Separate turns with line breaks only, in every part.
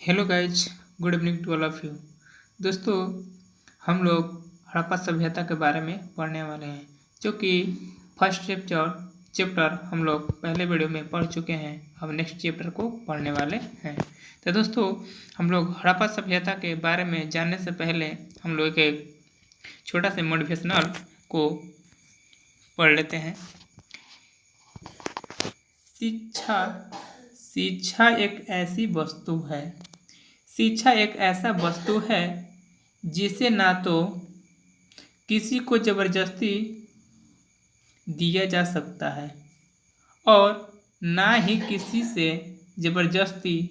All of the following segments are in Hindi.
Hello guys, good evening to all of you. दोस्तों, हम लोग हड़प्पा सभ्यता के बारे में पढ़ने वाले हैं, जो कि फर्स्ट चैप्टर हम लोग पहले वीडियो में पढ़ चुके हैं। अब नेक्स्ट चैप्टर को पढ़ने वाले हैं। तो दोस्तों, हम लोग हड़प्पा सभ्यता के बारे में जानने से पहले हम लोग एक छोटा सा मोटिवेशनल को पढ़ लेते हैं। शिक्षा शिक्षा एक ऐसी वस्तु है शिक्षा एक ऐसा वस्तु है जिसे ना तो किसी को जबरदस्ती दिया जा सकता है और ना ही किसी से जबरदस्ती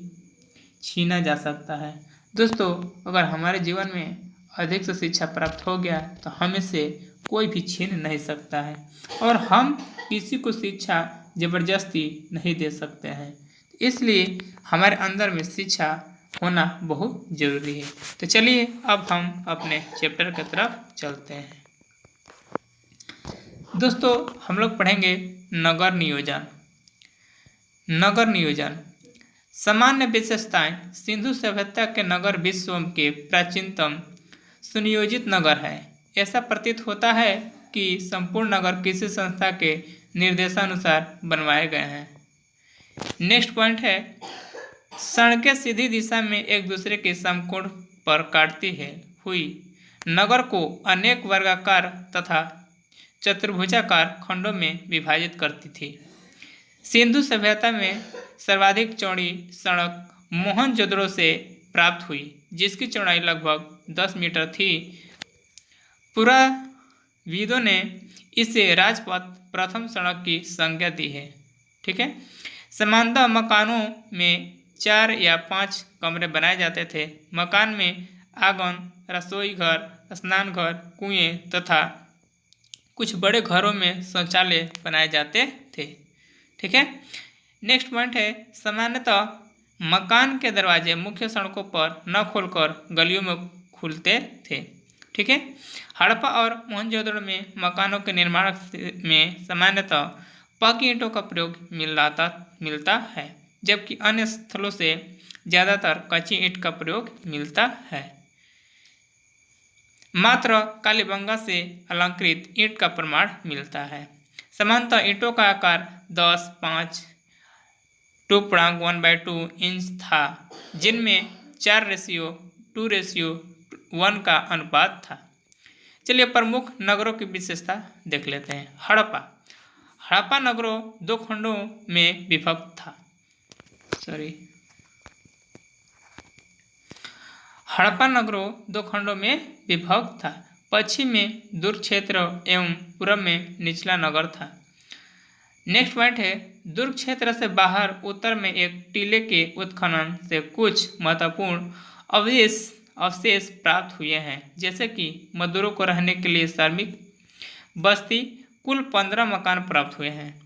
छीना जा सकता है। दोस्तों, अगर हमारे जीवन में अधिक से शिक्षा प्राप्त हो गया तो हमें से कोई भी छीन नहीं सकता है और हम किसी को शिक्षा जबरदस्ती नहीं दे सकते हैं। इसलिए हमारे अंदर में शिक्षा होना बहुत जरूरी है। तो चलिए अब हम अपने चैप्टर की तरफ चलते हैं। दोस्तों, हम लोग पढ़ेंगे नगर नियोजन। नगर नियोजन सामान्य विशेषताएं। सिंधु सभ्यता के नगर विश्व के प्राचीनतम सुनियोजित नगर है। ऐसा प्रतीत होता है कि संपूर्ण नगर किसी संस्था के निर्देशानुसार बनवाए गए हैं। नेक्स्ट पॉइंट है, सड़कें सीधी दिशा में एक दूसरे के समकोण पर काटती हुई नगर को अनेक वर्गाकार तथा चतुर्भुजाकार खंडों में विभाजित करती थी। सिंधु सभ्यता में सर्वाधिक चौड़ी सड़क मोहनजोदड़ो से प्राप्त हुई, जिसकी चौड़ाई लगभग 10 मीटर थी। पुराविदों ने इसे राजपथ प्रथम सड़क की संज्ञा दी है। ठीक है। सामान्यतः मकानों में 4 या 5 कमरे बनाए जाते थे। मकान में आंगन, रसोई घर, स्नान घर, कुएं तथा कुछ बड़े घरों में शौचालय बनाए जाते थे। ठीक है। नेक्स्ट पॉइंट है, सामान्यतः मकान के दरवाजे मुख्य सड़कों पर न खोलकर गलियों में खुलते थे। ठीक है। हड़प्पा और मोहनजोदड़ो में मकानों के निर्माण में सामान्यतः पक्की ईंटों का प्रयोग मिलता है, जबकि अन्य स्थलों से ज़्यादातर कच्ची ईंट का प्रयोग मिलता है। मात्र कालीबंगा से अलंकृत ईंट का प्रमाण मिलता है। सामान्यतः ईंटों का आकार 10:5 2.1/2 इंच था, जिनमें 4:2:1 का अनुपात था। चलिए प्रमुख नगरों की विशेषता देख लेते हैं। हड़प्पा नगरों 2 खंडों में विभक्त था। हड़प्पा नगरों 2 खंडों में विभक्त था। पश्चिम में दुर्ग क्षेत्र एवं पूर्व में निचला नगर था। नेक्स्ट पॉइंट है, दुर्ग क्षेत्र से बाहर उत्तर में एक टीले के उत्खनन से कुछ महत्वपूर्ण अवशेष प्राप्त हुए हैं, जैसे कि मजदूरों को रहने के लिए श्रमिक बस्ती। कुल 15 मकान प्राप्त हुए हैं।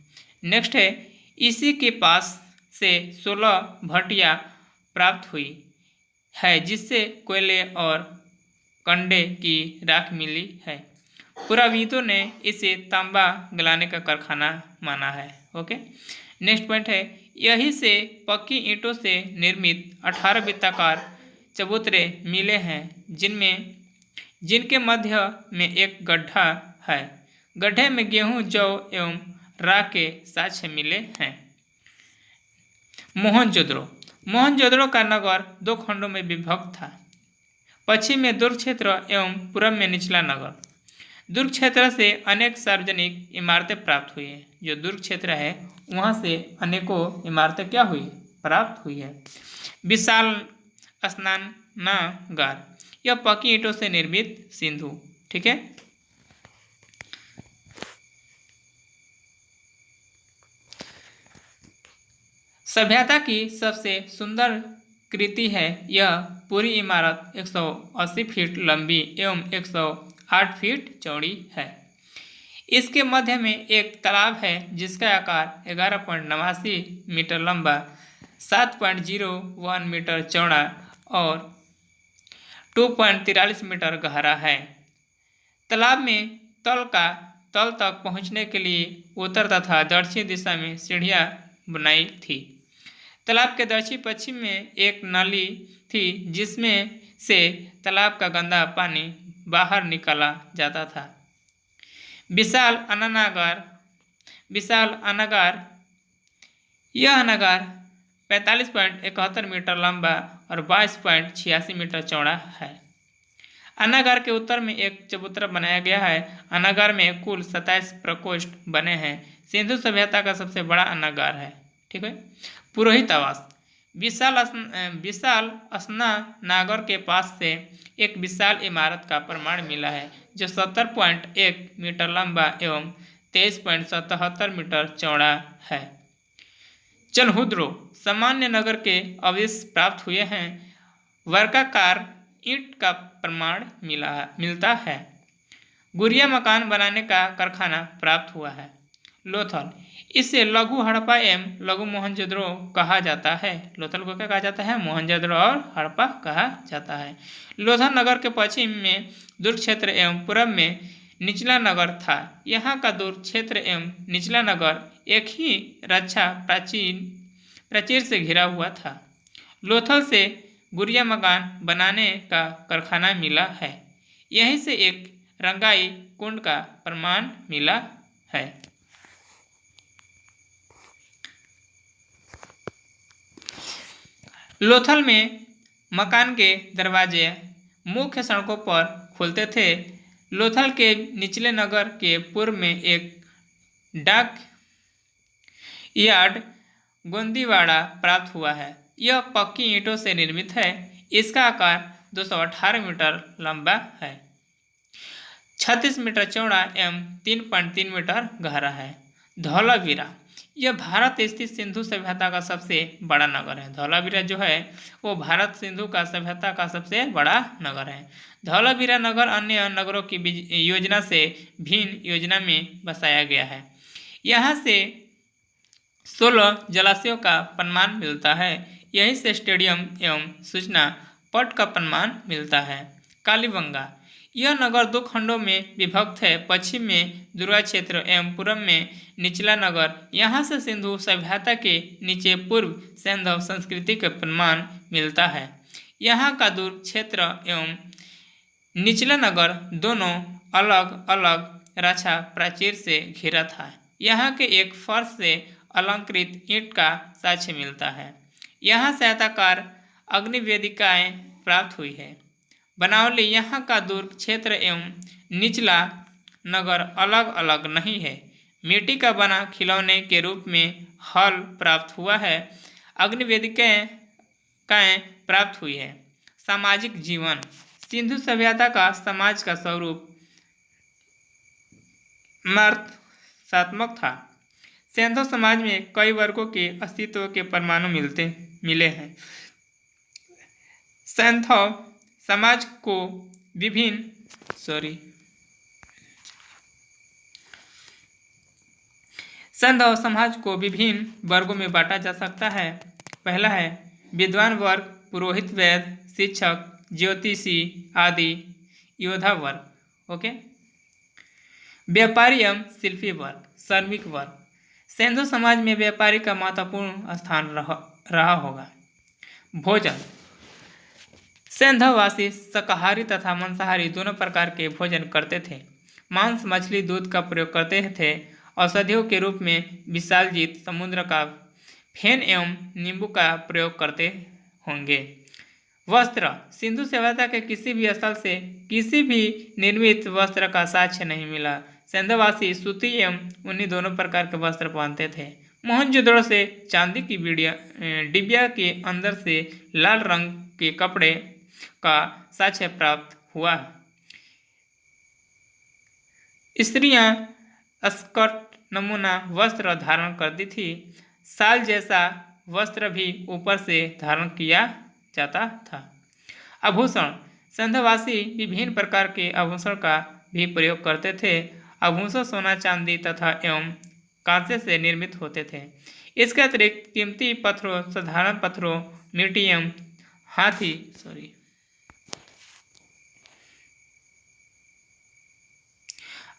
नेक्स्ट है, इसी के पास से 16 भट्टियां प्राप्त हुई है, जिससे कोयले और कंडे की राख मिली है। पुराविदों ने इसे तांबा गलाने का कारखाना माना है। ओके। नेक्स्ट पॉइंट है, यही से पक्की ईंटों से निर्मित 18 वृत्ताकार चबूतरे मिले हैं, जिनके मध्य में एक गड्ढा है। गड्ढे में गेहूं, जौ एवं राख के साक्ष्य मिले हैं। मोहनजोदड़ो का नगर 2 खंडों में विभक्त था। पश्चिम में दुर्ग क्षेत्र एवं पूर्व में निचला नगर। दुर्ग क्षेत्र से अनेक सार्वजनिक इमारतें प्राप्त हुई हैं। जो दुर्ग क्षेत्र है वहाँ से अनेकों इमारतें क्या हुई, प्राप्त हुई है। विशाल स्नानागार, यह पक्की ईंटों से निर्मित सिंधु। ठीक है। सभ्यता की सबसे सुंदर कृति है यह पूरी इमारत 180 फीट लंबी एवं 108 फीट चौड़ी है। इसके मध्य में एक तालाब है, जिसका आकार 11.89 मीटर लंबा, 7.01 मीटर चौड़ा और 2.43 मीटर गहरा है। तालाब में तल तक पहुंचने के लिए उत्तर तथा दक्षिण दिशा में सीढ़ियां बनाई थी। तालाब के दक्षिण पश्चिम में एक नाली थी जिसमें से तालाब का गंदा पानी बाहर निकाला जाता था। विशाल अनागार यह अनागार 45.71 मीटर लंबा और 22.86 मीटर चौड़ा है। अनागार के उत्तर में एक चबूतरा बनाया गया है। अनागार में कुल 27 प्रकोष्ठ बने हैं। सिंधु सभ्यता का सबसे बड़ा अनागार है। ठीक है। पुरोहित आवास विशाल स्नानागार के पास से एक विशाल इमारत का प्रमाण मिला है जो 70.1 मीटर लंबा एवं 23.77 मीटर चौड़ा है। चनहुद्रो सामान्य नगर के अवशेष प्राप्त हुए हैं। वर्गाकार ईंट का प्रमाण मिलता है। गुड़िया मकान बनाने का कारखाना प्राप्त हुआ है। लोथल इसे लघु हड़प्पा एवं लघु मोहनजोदड़ो कहा जाता है। लोथल को क्या कहा जाता है? मोहनजोदड़ो और हड़प्पा कहा जाता है। लोथल नगर के पश्चिम में दुर्ग क्षेत्र एवं पूर्व में निचला नगर था। यहाँ का दुर्ग क्षेत्र एवं निचला नगर एक ही रक्षा प्राचीर से घिरा हुआ था। लोथल से गुड़िया मकान बनाने का कारखाना मिला है। यहीं से एक रंगाई कुंड का प्रमाण मिला है। लोथल में मकान के दरवाजे मुख्य सड़कों पर खुलते थे। लोथल के निचले नगर के पूर्व में एक डाक यार्ड गोंदीवाड़ा प्राप्त हुआ है। यह पक्की ईंटों से निर्मित है। इसका आकार 218 मीटर लंबा है, 36 मीटर चौड़ा एवं 3.3 मीटर गहरा है। धौलावीरा यह भारत स्थित सिंधु सभ्यता का सबसे बड़ा नगर है। धौलावीरा जो है वो भारत सिंधु का सभ्यता का सबसे बड़ा नगर है। धौलावीरा नगर अन्य नगरों की योजना से भिन्न योजना में बसाया गया है। यहाँ से 16 जलाशयों का प्रमाण मिलता है। यहीं से स्टेडियम एवं सूचना पट का प्रमाण मिलता है। कालीबंगा यह नगर 2 खंडों में विभक्त है। पश्चिम में दुर्गा क्षेत्र एवं पूर्व में निचला नगर। यहाँ से सिंधु सभ्यता के नीचे पूर्व सैंधव संस्कृति का प्रमाण मिलता है। यहाँ का दुर्ग क्षेत्र एवं निचला नगर दोनों अलग अलग रक्षा प्राचीर से घिरा था। यहाँ के एक फर्श से अलंकृत ईंट का साक्ष्य मिलता है। यहाँ सहायताकार अग्निवेदिकाएं प्राप्त हुई है। बनावली यहाँ का दुर्ग क्षेत्र एवं निचला नगर अलग अलग नहीं है। मिट्टी का बना खिलौने के रूप में हल प्राप्त हुआ है। अग्निवेदिकाएं प्राप्त हुई है। सामाजिक जीवन सिंधु सभ्यता का समाज का स्वरूप मात्रात्मक था। सिंधु समाज में कई वर्गों के अस्तित्व के प्रमाण मिले हैं। सैंधव समाज को विभिन्न वर्गों में बांटा जा सकता है। पहला है विद्वान वर्ग, पुरोहित, वैद्य, शिक्षक, ज्योतिषी आदि योद्धा वर्ग। ओके। व्यापारी एवं शिल्पी वर्ग, श्रमिक वर्ग। सिंधु समाज में व्यापारी का महत्वपूर्ण स्थान रहा होगा। भोजन सिंधुवासी शाकाहारी तथा मांसाहारी दोनों प्रकार के भोजन करते थे। मांस, मछली, दूध का प्रयोग करते थे। औषधियों के रूप में विशालजीत समुद्र का फेन एवं नींबू का प्रयोग करते होंगे। वस्त्र सिंधु सभ्यता के किसी भी स्थल से किसी भी निर्मित वस्त्र का साक्ष्य नहीं मिला। सिंधुवासी सूती एवं ऊनी दोनों प्रकार के वस्त्र पहनते थे। मोहनजोदड़ो से चांदी की डिबिया के अंदर से लाल रंग के कपड़े का साक्ष्य प्राप्त हुआ। स्त्रियां स्कर्ट नमूना वस्त्र धारण करती थी। शाल जैसा वस्त्र भी ऊपर से धारण किया जाता था। आभूषण सिंधुवासी विभिन्न प्रकार के आभूषण का भी प्रयोग करते थे। आभूषण सोना, चांदी तथा एवं कांसे से निर्मित होते थे। इसके अतिरिक्त कीमती पत्थरों, साधारण पत्थरों, मिट्टी एवं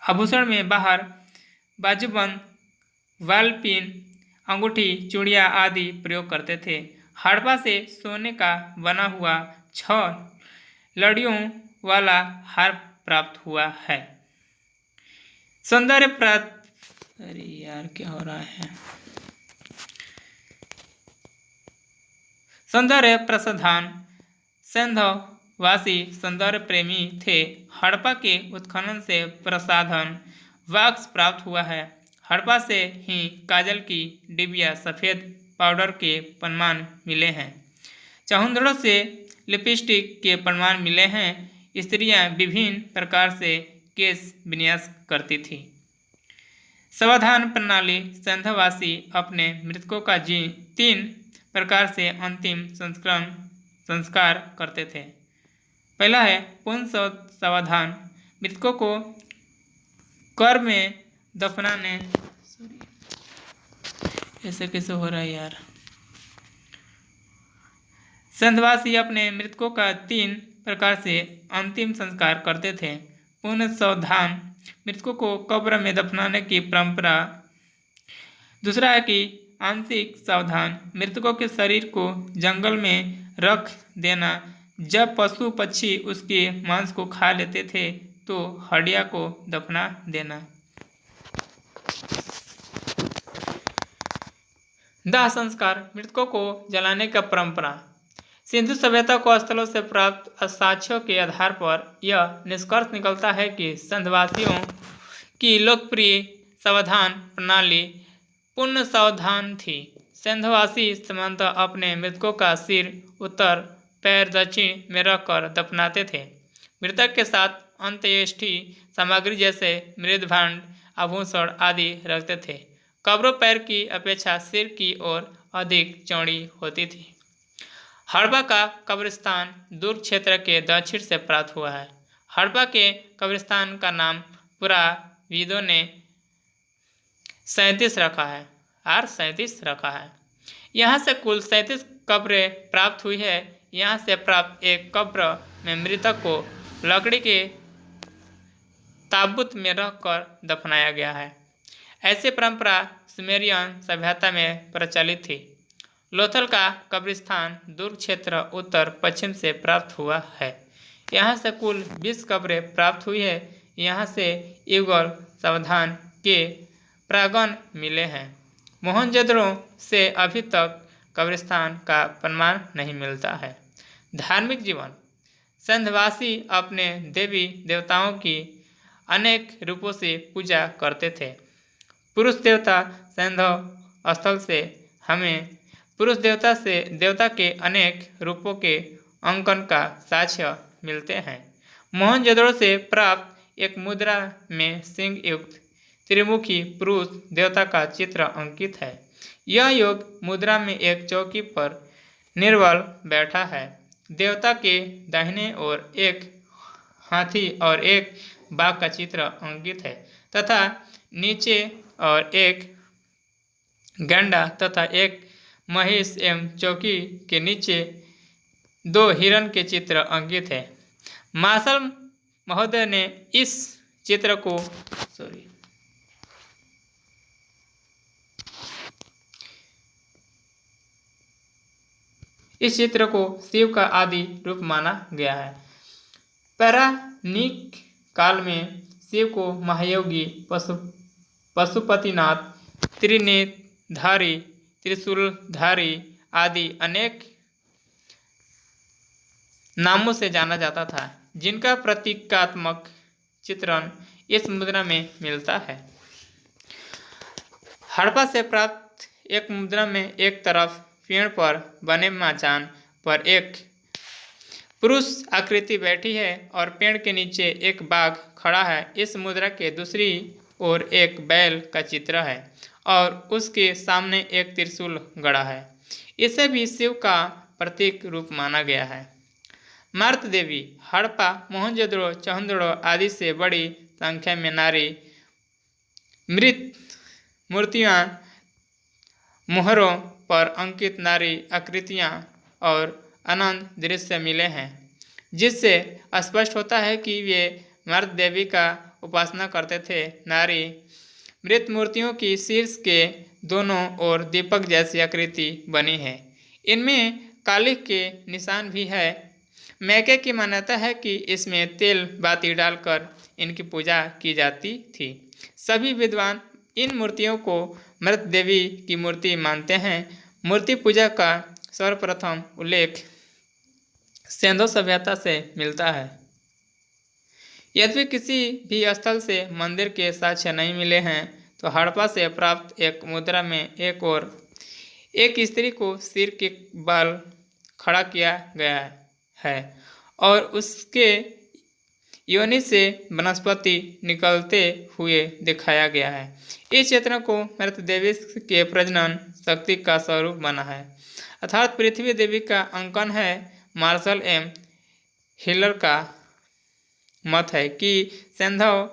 आभूषण में बाहर बाजूबंद, वालपिन अंगूठी, चूड़ियाँ आदि प्रयोग करते थे। हड़प्पा से सोने का बना हुआ 6 लड़ियों वाला हार प्राप्त हुआ है। सौंदर्य प्राप्त अरे यार क्या हो रहा है। सौंदर्य प्रसाधन सैंधववासी सौंदर्य प्रेमी थे। हड़प्पा के उत्खनन से प्रसाधन वैक्स प्राप्त हुआ है। हड़प्पा से ही काजल की डिबिया, सफ़ेद पाउडर के प्रमाण मिले हैं। चहुंदड़ों से लिपस्टिक के प्रमाण मिले हैं। स्त्रियां विभिन्न प्रकार से केश विन्यास करती थी। समाधान प्रणाली सैंधववासी अपने मृतकों का 3 प्रकार से अंतिम संस्कार करते थे। पहला है पूर्ण समाधान। मृतकों को कब्र में दफनाने ऐसे कैसे हो रहा है यार। सैंधववासी अपने मृतकों का 3 प्रकार से अंतिम संस्कार करते थे। पूर्ण सावधान, मृतकों को कब्र में दफनाने की परंपरा। दूसरा है कि आंशिक सावधान, मृतकों के शरीर को जंगल में रख देना। जब पशु पक्षी उसके मांस को खा लेते थे तो हड्डियां को दफना देना। दाह संस्कार, मृतकों को जलाने का परंपरा। सिंधु सभ्यता को स्थलों से प्राप्त साक्ष्यों के आधार पर यह निष्कर्ष निकलता है कि सैंधववासियों की लोकप्रिय सावधान प्रणाली पूर्ण सावधान थी। सैंधववासी सामान्यतः अपने मृतकों का सिर उत्तर, पैर दक्षिण में रखकर दफनाते थे। मृतक के साथ अंत्येष्टि सामग्री जैसे मृदभांड, आभूषण आदि रखते थे। कब्रों पैर की अपेक्षा सिर की ओर अधिक चौड़ी होती थी। हड़प्पा का कब्रिस्तान दुर्ग क्षेत्र के दक्षिण से प्राप्त हुआ है। हड़प्पा के कब्रिस्तान का नाम पुराविदों ने 37 रखा है। R37 रखा है। यहाँ से कुल 37 कब्रें प्राप्त हुई है। यहाँ से प्राप्त एक कब्र में मृतक को लकड़ी के ताबूत में रखकर दफनाया गया है। ऐसी परंपरा सुमेरियन सभ्यता में प्रचलित थी। लोथल का कब्रिस्तान दुर्ग क्षेत्र उत्तर पश्चिम से प्राप्त हुआ है। यहाँ से कुल 20 कब्रें प्राप्त हुई है। यहाँ से युगल सावधान के प्रांगण मिले हैं। मोहनजोदड़ो से अभी तक कब्रिस्तान का प्रमाण नहीं मिलता है। धार्मिक जीवन, सैंधववासी अपने देवी देवताओं की अनेक रूपों से पूजा करते थे। पुरुष देवता सैंधव स्थल से हमें पुरुष देवता के अनेक रूपों के अंकन का साक्ष्य मिलते हैं। मोहनजोदड़ो से प्राप्त एक मुद्रा में सिंह युक्त त्रिमुखी पुरुष देवता का चित्र अंकित है। यह योग मुद्रा में एक चौकी पर निर्बल बैठा है। देवता के दाहिने ओर एक हाथी और एक बाघ का चित्र अंकित है तथा नीचे और एक गंडा तथा एक महिष एवं चौकी के नीचे 2 हिरण के चित्र अंकित है। मार्शल महोदय ने इस चित्र को शिव का आदि रूप माना गया है। पौराणिक काल में शिव को महायोगी, पशुपतिनाथ, त्रिनेत्रधारी, त्रिशूलधारी आदि अनेक नामों से जाना जाता था, जिनका प्रतीकात्मक चित्रण इस मुद्रा में मिलता है। हड़प्पा से प्राप्त एक मुद्रा में एक तरफ पेड़ पर बने मचान पर एक पुरुष आकृति बैठी है और पेड़ के नीचे एक बाघ खड़ा है। इस मुद्रा के दूसरी ओर एक बैल का चित्र है और उसके सामने एक त्रिशूल गड़ा है। इसे भी शिव का प्रतीक रूप माना गया है। मार्त देवी, हड़प्पा, मोहनजोदड़ो, चहुंदड़ो आदि से बड़ी संख्या में नारी मृत मूर्तियां, मोहरों पर अंकित नारी आकृतियां और अनंत दृश्य मिले हैं, जिससे स्पष्ट होता है कि वे मार्त देवी का उपासना करते थे। नारी मृत मूर्तियों की शीर्ष के दोनों ओर दीपक जैसी आकृति बनी है। इनमें कालिख के निशान भी है। मैके की मान्यता है कि इसमें तेल बाती डालकर इनकी पूजा की जाती थी। सभी विद्वान इन मूर्तियों को मृत देवी की मूर्ति मानते हैं। मूर्ति पूजा का सर्वप्रथम उल्लेख सेंधो सभ्यता से मिलता है। यद्यपि किसी भी स्थल से मंदिर के साक्ष्य नहीं मिले हैं, तो हड़प्पा से प्राप्त एक मुद्रा में एक स्त्री को सिर के बल खड़ा किया गया है और उसके योनि से वनस्पति निकलते हुए दिखाया गया है। इस चित्र को मृत देवी के प्रजनन शक्ति का स्वरूप बना है, अर्थात पृथ्वी देवी का अंकन है। मार्शल एम हिलर का मत है कि सेंधव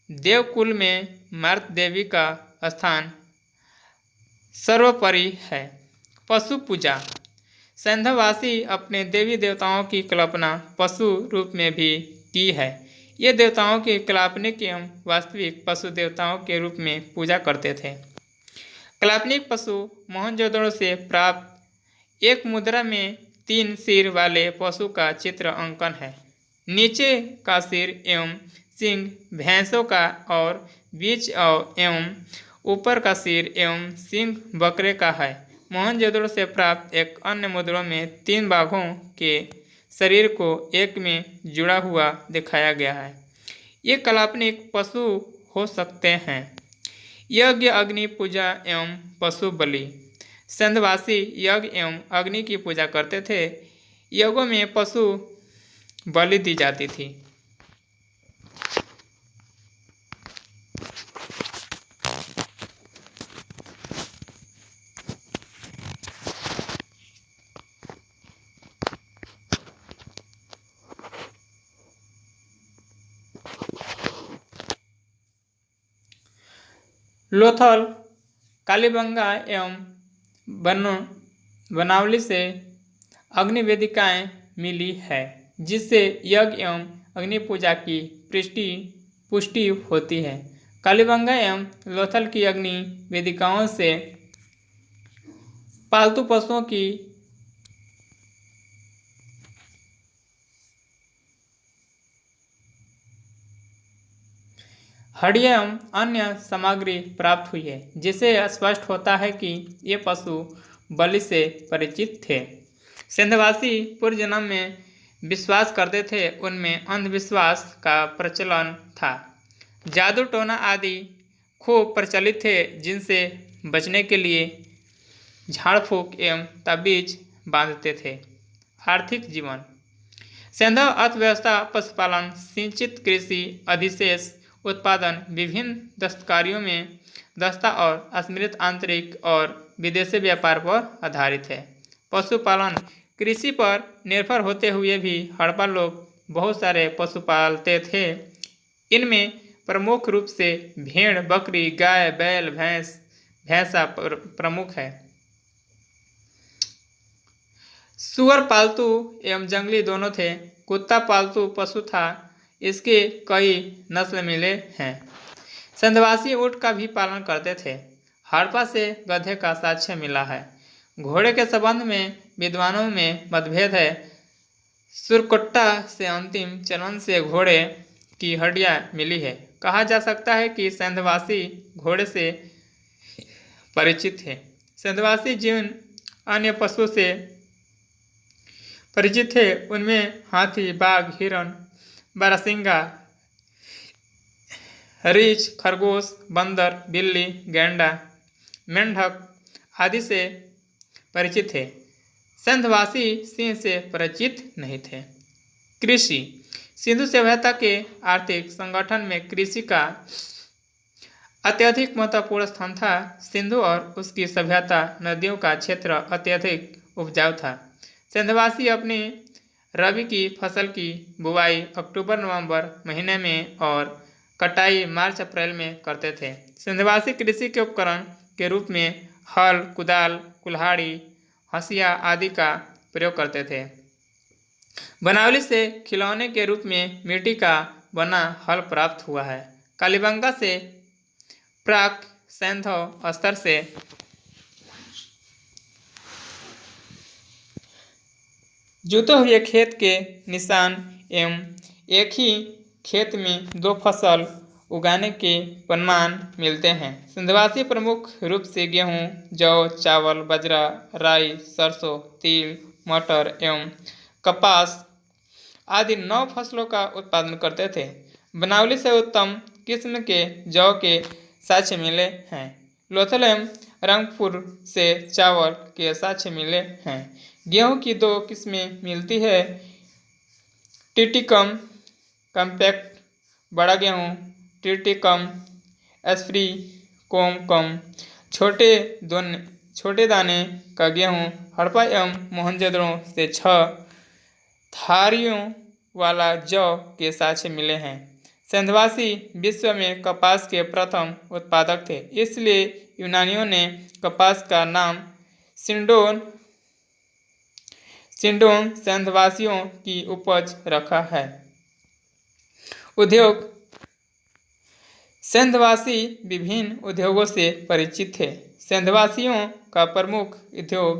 देवकुल में मृत देवी का स्थान सर्वोपरि है। पशु पूजा। सेंधववासी अपने देवी देवताओं की कल्पना पशु रूप में भी की है। ये देवताओं की काल्पनिक एवं वास्तविक पशु देवताओं के रूप में पूजा करते थे। काल्पनिक पशु मोहनजोदड़ो से प्राप्त एक मुद्रा में 3 सिर वाले पशु का चित्र अंकन है। नीचे का सिर एवं सिंह भैंसों का और बीच एवं ऊपर का सिर एवं सिंह बकरे का है। मोहनजोदड़ो से प्राप्त एक अन्य मुद्रा में 3 बाघों के शरीर को एक में जुड़ा हुआ दिखाया गया है। ये काल्पनिक पशु हो सकते हैं। यज्ञ, अग्नि पूजा एवं पशु बलि। सेंधवासी यज्ञ एवं अग्नि की पूजा करते थे। यज्ञों में पशु बलि दी जाती थी। लोथल कालीबंगा एवं बनावली से अग्नि वेदिकाएं मिली है, जिससे यज्ञ एवं अग्नि पूजा की पुष्टि होती है। कालीबंगा एवं लोथल की अग्नि वेदिकाओं से पालतू पशुओं की हड्डियां एवं अन्य सामग्री प्राप्त हुई है, जिससे स्पष्ट होता है कि ये पशु बलि से परिचित थे। सेंधवासी पूर्व जन्म में विश्वास करते थे, उनमें अंधविश्वास का प्रचलन था। जादू टोना आदि खूब प्रचलित थे, जिनसे बचने के लिए झाड़ फूक एवं ताबीज बांधते थे। आर्थिक जीवन। सेंधव अर्थव्यवस्था पशुपालन, सिंचित कृषि, अधिशेष उत्पादन, विभिन्न दस्तकारियों में दस्ता और अस्मित आंतरिक और विदेशी व्यापार पर आधारित है। पशुपालन। कृषि पर निर्भर होते हुए भी हड़प्पा लोग बहुत सारे पशु पालते थे। इनमें प्रमुख रूप से भेड़, बकरी, गाय, बैल, भैंसा प्रमुख है। सुअर पालतू एवं जंगली दोनों थे। कुत्ता पालतू पशु था, इसके कई नस्ल मिले हैं। सेंधवासी ऊँट का भी पालन करते थे। हड़प्पा से गधे का साक्ष्य मिला है। घोड़े के संबंध में विद्वानों में मतभेद है। सुरकोट्टा से अंतिम चरण से घोड़े की हड्डियां मिली है। कहा जा सकता है कि सेंधवासी घोड़े से परिचित थे। सेंधवासी जिन अन्य पशु से परिचित थे, उनमें हाथी, बाघ, हिरण, बारहसिंगा, रीछ, खरगोश, बंदर, बिल्ली, गैंडा, मेंढक आदि से परिचित थे। सेंधवासी सिंह से परिचित नहीं थे। कृषि। सिंधु सभ्यता के आर्थिक संगठन में कृषि का अत्यधिक महत्वपूर्ण स्थान था। सिंधु और उसकी सभ्यता नदियों का क्षेत्र अत्यधिक उपजाऊ था। सेंधवासी अपनी रबी की फसल की बुवाई अक्टूबर-नवंबर महीने में और कटाई मार्च-अप्रैल में करते थे। सेंधवासी कृषि के उपकरण के रूप में हल, कुदाल, कुल्हाड़ी, हंसिया आदि का प्रयोग करते थे। बनावली से खिलौने के रूप में मिट्टी का बना हल प्राप्त हुआ है। कालीबंगा से प्राक सैंधव स्तर से जुते हुए खेत के निशान एवं एक ही खेत में दो फसल उगाने के प्रमाण मिलते हैं। सिंधवासी प्रमुख रूप से गेहूं, जौ, चावल, बाजरा, राई, सरसों, तिल, मटर एवं कपास आदि 9 फसलों का उत्पादन करते थे। बनावली से उत्तम किस्म के जौ के साक्ष्य मिले हैं। लोथल एवं रंगपुर से चावल के साक्ष्य मिले हैं। गेहूं की 2 किस्में मिलती है, टिटिकम कम्पैक्ट बड़ा गेहूं, टिटिकम एस्फ्रिकोम छोटे दाने का गेहूं। हड़प्पा एवं मोहनजोदड़ो से 6 थारियों वाला जौ के साक्ष्य मिले हैं। सिंधवासी विश्व में कपास के प्रथम उत्पादक थे, इसलिए यूनानियों ने कपास का नाम सिंडोन सिंधवासियों की उपज रखा है। उद्योग सिंधवासी विभिन्न उद्योगों से परिचित थे। सिंधवासियों का प्रमुख उद्योग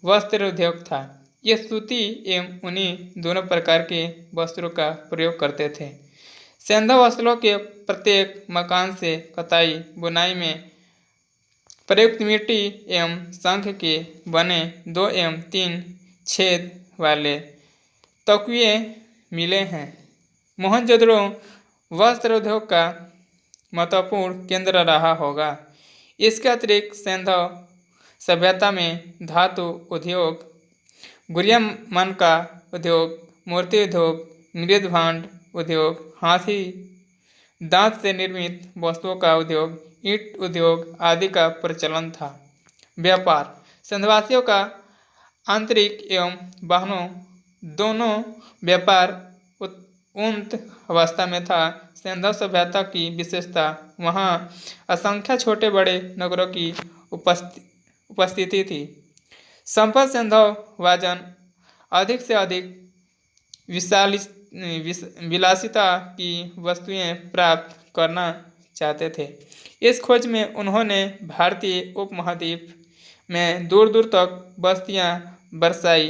वस्त्र उद्योग था। ये सूती एवं ऊनी दोनों प्रकार के वस्त्रों का प्रयोग करते थे। सिंधव वस्त्रों के प्रत्येक मकान से कताई बुनाई में प्रयुक्त मिट्टी एवं शंख के बने 2 एवं 3 छेद वाले तकिए मिले हैं। मोहनजोदड़ो वस्त्र उद्योग का महत्वपूर्ण केंद्र रहा होगा। इसके अतिरिक्त सिंधव सभ्यता में धातु उद्योग, गुरियामन का उद्योग, मूर्ति उद्योग, मृद भांड उद्योग, हाथी दांत से निर्मित वस्तुओं का उद्योग, ईंट उद्योग आदि का प्रचलन था। व्यापार सिंधवासियों का आंतरिक एवं बाह्य दोनों व्यापार उन्नत अवस्था में था। सिंधव सभ्यता की विशेषता वहाँ असंख्य छोटे बड़े नगरों की उपस्थिति थी। संपन्न सिंधव वाजन अधिक से अधिक विलासिता की वस्तुएं प्राप्त करना चाहते थे। इस खोज में उन्होंने भारतीय उपमहाद्वीप में दूर दूर तक बस्तियां बरसाई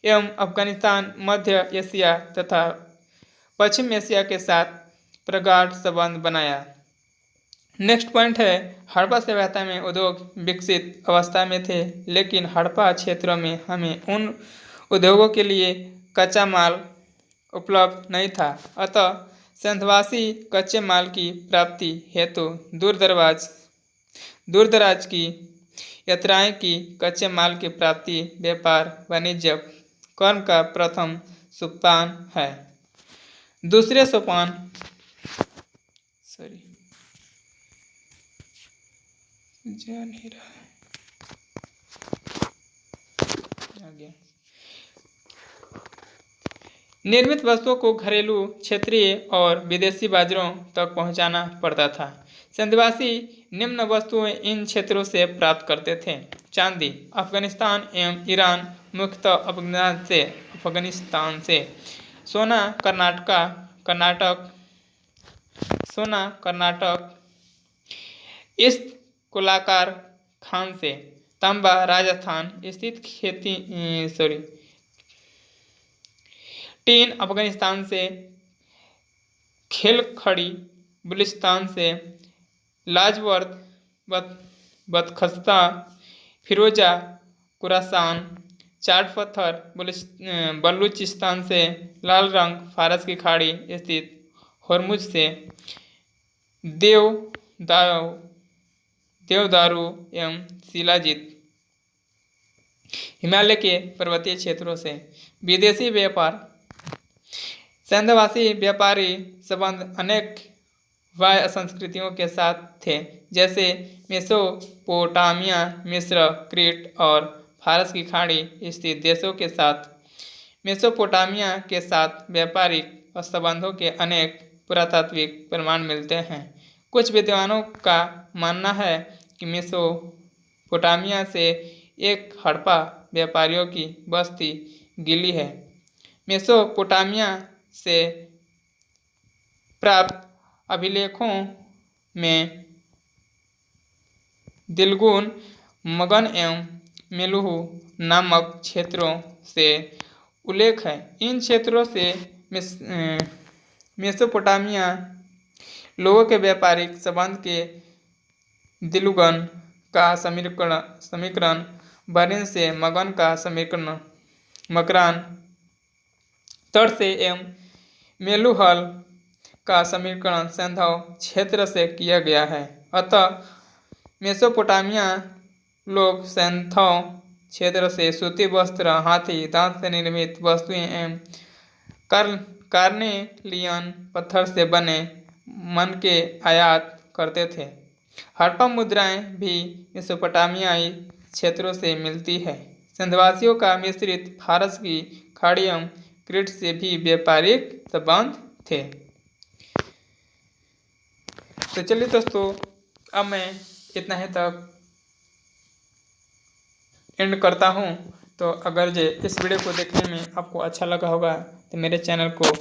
एवं अफगानिस्तान, मध्य एशिया तथा पश्चिम एशिया के साथ प्रगाढ़ संबंध बनाया। नेक्स्ट पॉइंट है, हड़प्पा सभ्यता में उद्योग विकसित अवस्था में थे, लेकिन हड़प्पा क्षेत्रों में हमें उन उद्योगों के लिए कच्चा माल उपलब्ध नहीं था। अतः सिंधवासी कच्चे माल की प्राप्ति हेतु दूर दराज की यात्राएं की। कच्चे माल की प्राप्ति व्यापार वाणिज्य कर्म का प्रथम सोपान है। दूसरे सोपान निर्मित वस्तुओं को घरेलू, क्षेत्रीय और विदेशी बाजारों तक पहुंचाना पड़ता था। सिंधवासी निम्न वस्तुएं इन क्षेत्रों से प्राप्त करते थे। चांदी अफगानिस्तान एवं ईरान, मुख्यतः अफगानिस्तान से। सोना कर्नाटक इस कोलाकार खान से। तांबा राजस्थान स्थित टीन अफगानिस्तान से। खेलखड़ी बलूचिस्तान से। लाजवर्द बदख्शा फिरोजा कुरासान। चाट पत्थर बलूचिस्तान से। लाल रंग फारस की खाड़ी स्थित हॉर्मुज से। देवदारू एवं शिलाजीत हिमालय के पर्वतीय क्षेत्रों से। विदेशी व्यापार सिंधवासी व्यापारी संबंध अनेक वाह्य संस्कृतियों के साथ थे, जैसे मेसोपोटामिया, मिस्र, क्रीट और फारस की खाड़ी स्थित देशों के साथ। मेसोपोटामिया के साथ व्यापारिक संबंधों के अनेक पुरातात्विक प्रमाण मिलते हैं। कुछ विद्वानों का मानना है कि मेसोपोटामिया से एक हड़प्पा व्यापारियों की बस्ती गिली है। मेसोपोटामिया से प्राप्त अभिलेखों में दिलगुन, मगन एवं मेलुहु नामक क्षेत्रों से उल्लेख है। इन क्षेत्रों से मेसोपोटामिया लोगों के व्यापारिक संबंध के दिलुगन का समीकरण, बरेन से मगन का समीकरण, मकरान तट से एवं मेलुहल का समीकरण सैंधव क्षेत्र से किया गया है। अतः मेसोपोटामिया लोग सैंधव क्षेत्र से सूती वस्त्र, हाथी दांत से निर्मित वस्तुएं एवं कार्नेलियन पत्थर से बने मन के आयात करते थे। हड़प्पा मुद्राएं भी मेसोपोटामियाई क्षेत्रों से मिलती है। सिंधवासियों का मिश्रित फारस की खाड़ी एवं क्रीट से भी व्यापारिक संबंध थे। तो चलिए दोस्तों, अब मैं इतना ही तक एंड करता हूँ। तो अगर इस वीडियो को देखने में आपको अच्छा लगा होगा तो मेरे चैनल को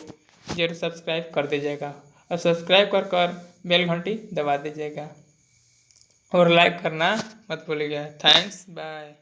जरूर सब्सक्राइब कर दीजिएगा और सब्सक्राइब कर बेल घंटी दबा दीजिएगा और लाइक करना मत भूलिएगा। Thanks, bye.